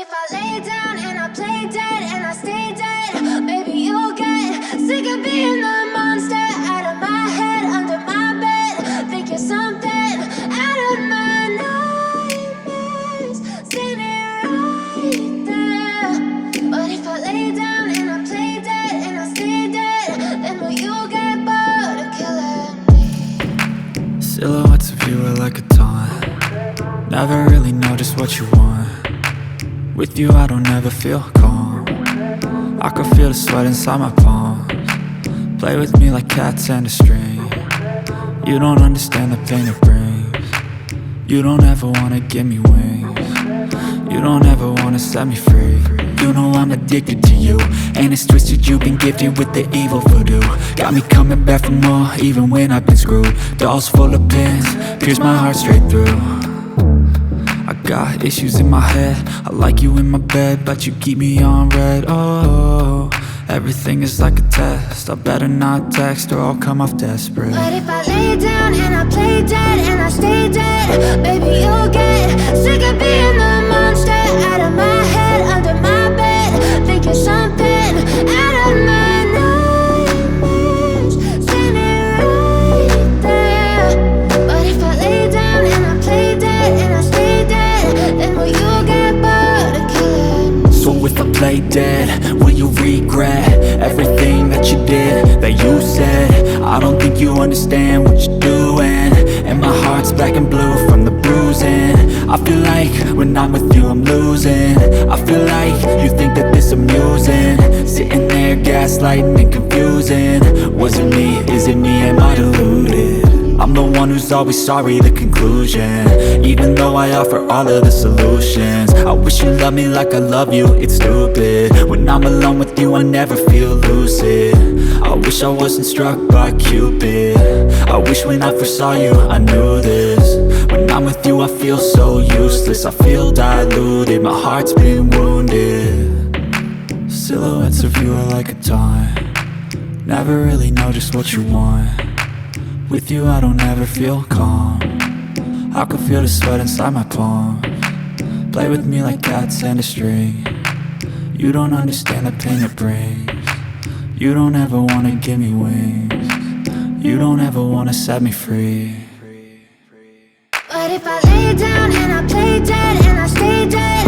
if I lay down and I play dead and I stay dead, maybe you'll get sick of being the monster out of my head, under my bed. Think you're something out of my nightmares, standing right there. But if I lay down and I play dead and I stay dead, then will you get bored of killing me? Silhouettes of you are like a taunt. Never really know just what you want. With you I don't ever feel calm. I can feel the sweat inside my palms. Play with me like cats and a string. You don't understand the pain it brings. You don't ever wanna give me wings. You don't ever wanna set me free. You know I'm addicted to you, and it's twisted, you've been gifted with the evil voodoo. Got me coming back for more, even when I've been screwed. Dolls full of pins, pierce my heart straight through. I got issues in my head, I like you in my bed, but you keep me on red. Oh, everything is like a test, I better not text or I'll come off desperate. But if I lay down and I play dead and I stay dead, baby you'll get sick of being the monster out of my head, under my bed. Think you're something out of my nightmares, standing right there. But if I lay down and I play dead and I stay dead, then will you get bored of killing me? So if I play dead, will you regret everything that you did, that you said? I don't think you understand what you're doing, and my heart's black and blue from the bruising. I feel like when I'm with you I'm losing. I feel like you think that this amusing, sitting there gaslighting and confusing. Was it me? Is it me? Am I deluded? I'm the one who's always sorry, the conclusion, even though I offer all of the solutions. I wish you loved me like I love you, it's stupid. When I'm alone with you I never feel lucid. I wish I wasn't struck by Cupid. I wish when I first saw you I knew this. When I'm with you I feel so useless, I feel diluted, my heart's been wounded. Silhouettes of you are like a taunt. Never really know just what you want. With you I don't ever feel calm. I can feel the sweat inside my palms. Play with me like cats and a string. You don't understand the pain it brings. You don't ever wanna give me wings. You don't ever wanna set me free. But if I lay down and I play dead and I stay dead,